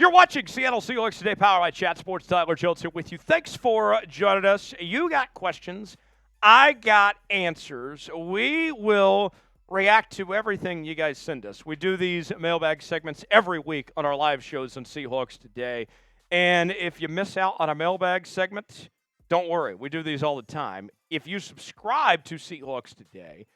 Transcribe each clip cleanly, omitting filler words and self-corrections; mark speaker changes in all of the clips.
Speaker 1: You're watching Seattle Seahawks Today, powered by Chat Sports. Tyler Jones here with you. Thanks for joining us. You got questions. I got answers. We will react to everything you guys send us. We do these mailbag segments every week on our live shows on Seahawks Today. And if you miss out on a mailbag segment, don't worry. We do these all the time. If you subscribe to Seahawks Today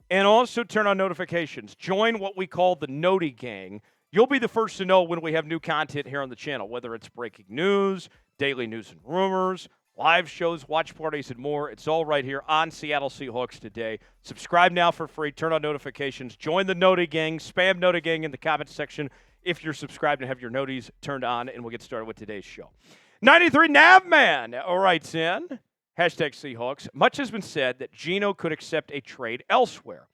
Speaker 1: and also turn on notifications, join what we call the Noti Gang, you'll be the first to know when we have new content here on the channel, whether it's breaking news, daily news and rumors, live shows, watch parties, and more. It's all right here on Seattle Seahawks Today. Subscribe now for free. Turn on notifications. Join the Noti Gang. Spam Noti Gang in the comments section if you're subscribed and have your noties turned on, and we'll get started with today's show. 93 Navman writes in, hashtag Seahawks. Much has been said that Geno could accept a trade elsewhere.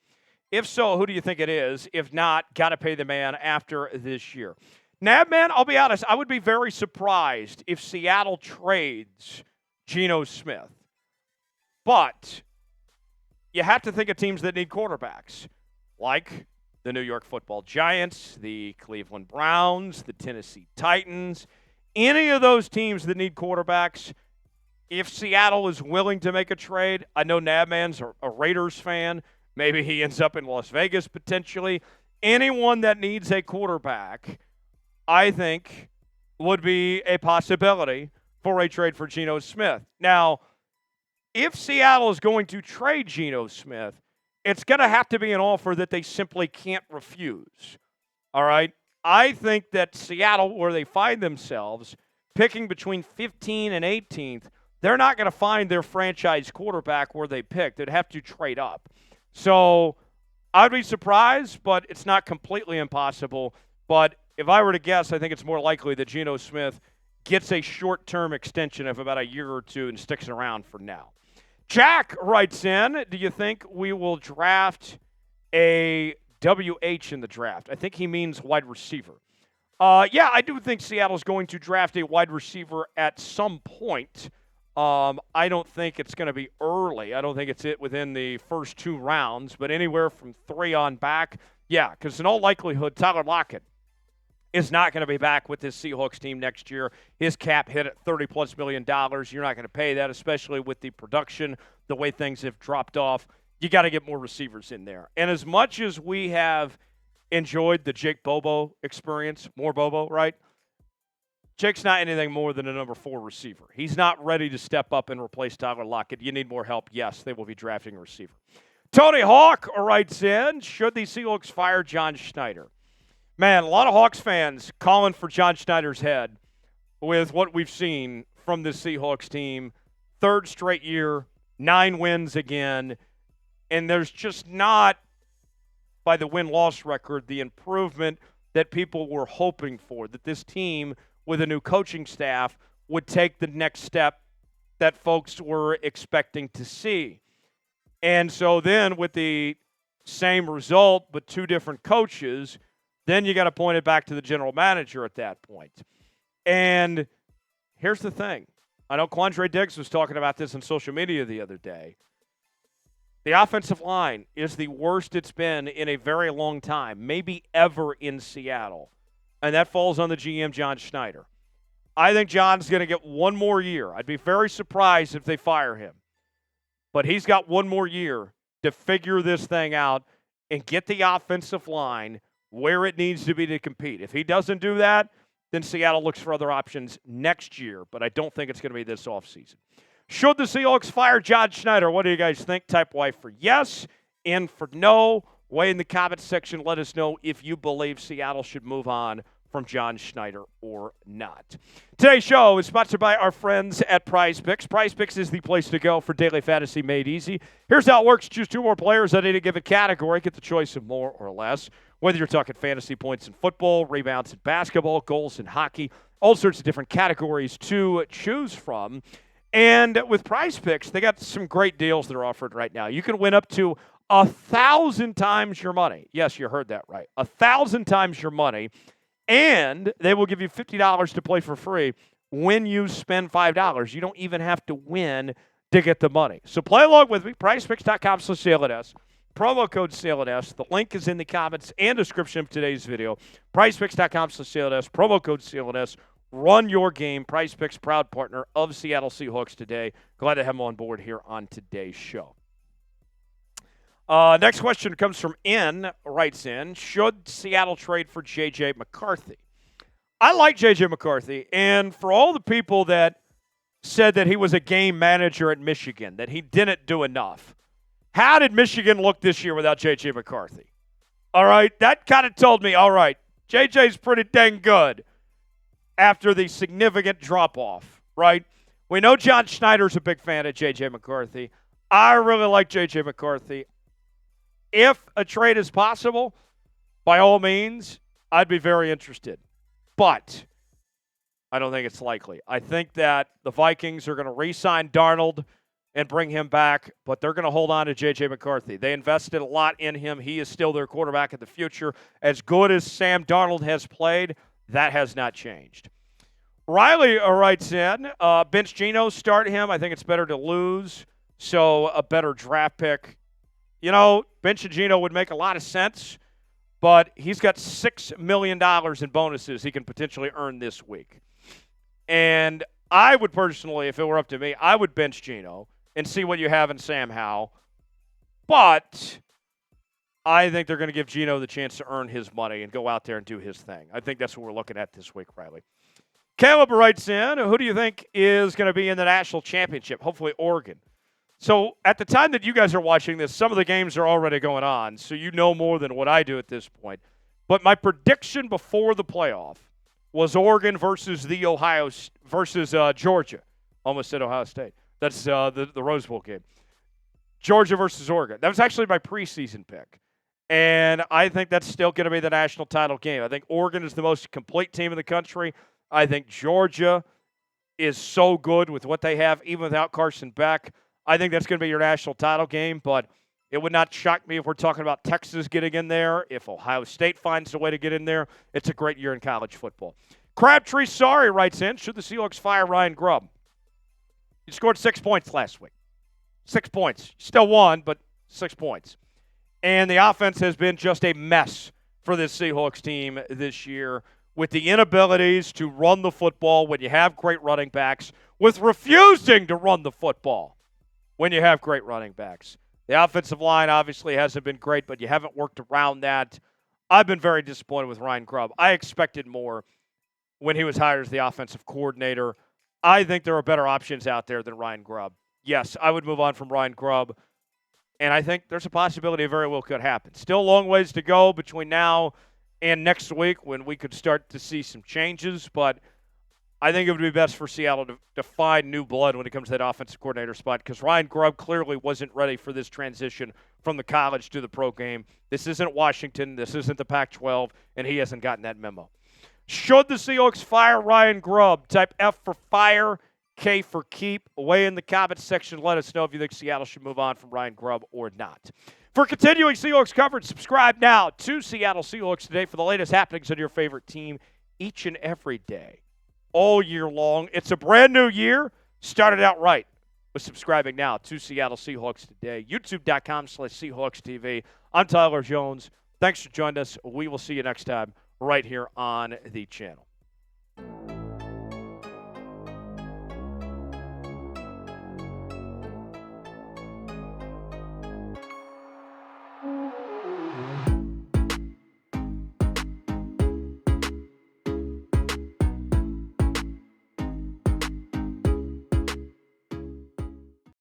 Speaker 1: If so, who do you think it is? If not, got to pay the man after this year. Nabman, I'll be honest, I would be very surprised if Seattle trades Geno Smith. But you have to think of teams that need quarterbacks, like the New York Football Giants, the Cleveland Browns, the Tennessee Titans. Any of those teams that need quarterbacks, if Seattle is willing to make a trade, I know Nabman's a Raiders fan. Maybe he ends up in Las Vegas potentially. Anyone that needs a quarterback, I think, would be a possibility for a trade for Geno Smith. Now, if Seattle is going to trade Geno Smith, it's going to have to be an offer that they simply can't refuse. All right? I think that Seattle, where they find themselves, picking between 15 and 18th, they're not going to find their franchise quarterback where they pick. They'd have to trade up. So I'd be surprised, but it's not completely impossible. But if I were to guess, I think it's more likely that Geno Smith gets a short-term extension of about a year or two and sticks around for now. Jack writes in, do you think we will draft a WH in the draft? I think he means wide receiver. Yeah, I do think Seattle's going to draft a wide receiver at some point. I don't think it's going to be early. I don't think it's within the first two rounds, but anywhere from 3 on back, yeah, because in all likelihood, Tyler Lockett is not going to be back with this Seahawks team next year. His cap hit at $30+ million. You're not going to pay that, especially with the production, the way things have dropped off. You got to get more receivers in there. And as much as we have enjoyed the Jake Bobo experience, more Bobo, right? Jake's not anything more than a number 4 receiver. He's not ready to step up and replace Tyler Lockett. You need more help. Yes, they will be drafting a receiver. Tony Hawk writes in, should the Seahawks fire John Schneider? Man, a lot of Hawks fans calling for John Schneider's head with what we've seen from this Seahawks team. 3rd straight year, 9 wins again, and there's just not, by the win-loss record, the improvement that people were hoping for, that this team with a new coaching staff would take the next step that folks were expecting to see. And so then with the same result but 2 different coaches, then you got to point it back to the general manager at that point. And here's the thing. I know Quandre Diggs was talking about this on social media the other day. The offensive line is the worst it's been in a very long time, maybe ever in Seattle. And that falls on the GM, John Schneider. I think John's going to get 1 more year. I'd be very surprised if they fire him. But he's got 1 more year to figure this thing out and get the offensive line where it needs to be to compete. If he doesn't do that, then Seattle looks for other options next year. But I don't think it's going to be this offseason. Should the Seahawks fire John Schneider? What do you guys think? Type Y for yes, N for no. Way in the comments section, let us know if you believe Seattle should move on from John Schneider or not. Today's show is sponsored by our friends at Prize Picks. Prize Picks is the place to go for daily fantasy made easy. Here's how it works. Choose 2 more players at any given category. Get the choice of more or less. Whether you're talking fantasy points in football, rebounds in basketball, goals in hockey, all sorts of different categories to choose from. And with Prize Picks, they got some great deals that are offered right now. You can win up to 1,000 times your money. Yes, you heard that right. 1,000 times your money. And they will give you $50 to play for free when you spend $5. You don't even have to win to get the money. So play along with me. PrizePicks.com/CLNS. promo code SAILS. The link is in the comments and description of today's video. PrizePicks.com/SAILS, promo code SAILS. Run your game. PrizePicks, proud partner of Seattle Seahawks today. Glad to have him on board here on today's show. Next question comes from N. Writes in, should Seattle trade for J.J. McCarthy? I like J.J. McCarthy, and for all the people that said that he was a game manager at Michigan, that he didn't do enough, how did Michigan look this year without J.J. McCarthy? All right, that kind of told me, all right, J.J.'s pretty dang good after the significant drop-off, right? We know John Schneider's a big fan of J.J. McCarthy. I really like J.J. McCarthy. If a trade is possible, by all means, I'd be very interested. But I don't think it's likely. I think that the Vikings are going to re-sign Darnold and bring him back, but they're going to hold on to J.J. McCarthy. They invested a lot in him. He is still their quarterback of the future. As good as Sam Darnold has played, that has not changed. Riley writes in, bench Geno, start him. I think it's better to lose, so a better draft pick. You know, bench Geno would make a lot of sense, but he's got $6 million in bonuses he can potentially earn this week. And I would personally, if it were up to me, I would bench Geno and see what you have in Sam Howell. But I think they're going to give Geno the chance to earn his money and go out there and do his thing. I think that's what we're looking at this week, Riley. Caleb writes in, who do you think is going to be in the national championship? Hopefully Oregon. So at the time that you guys are watching this, some of the games are already going on, so you know more than what I do at this point. But my prediction before the playoff was Oregon versus Georgia. Almost said Ohio State. That's the Rose Bowl game. Georgia versus Oregon. That was actually my preseason pick. And I think that's still going to be the national title game. I think Oregon is the most complete team in the country. I think Georgia is so good with what they have, even without Carson Beck. I think that's going to be your national title game, but it would not shock me if we're talking about Texas getting in there, if Ohio State finds a way to get in there. It's a great year in college football. Crabtree Sorry writes in, should the Seahawks fire Ryan Grubb? He scored 6 points last week. 6 points. Still won, but 6 points. And the offense has been just a mess for this Seahawks team this year with the inabilities to run the football when you have great running backs, with refusing to run the football when you have great running backs. The offensive line obviously hasn't been great, but you haven't worked around that. I've been very disappointed with Ryan Grubb. I expected more when he was hired as the offensive coordinator. I think there are better options out there than Ryan Grubb. Yes, I would move on from Ryan Grubb, and I think there's a possibility it very well could happen. Still a long ways to go between now and next week when we could start to see some changes, but I think it would be best for Seattle to find new blood when it comes to that offensive coordinator spot, because Ryan Grubb clearly wasn't ready for this transition from the college to the pro game. This isn't Washington. This isn't the Pac-12, and he hasn't gotten that memo. Should the Seahawks fire Ryan Grubb? Type F for fire, K for keep. Away in the comments section, let us know if you think Seattle should move on from Ryan Grubb or not. For continuing Seahawks coverage, subscribe now to Seattle Seahawks Today for the latest happenings on your favorite team each and every day, all year long. It's a brand new year. Started out right with subscribing now to Seattle Seahawks Today. YouTube.com/Seahawks TV. I'm Tyler Jones. Thanks for joining us. We will see you next time right here on the channel.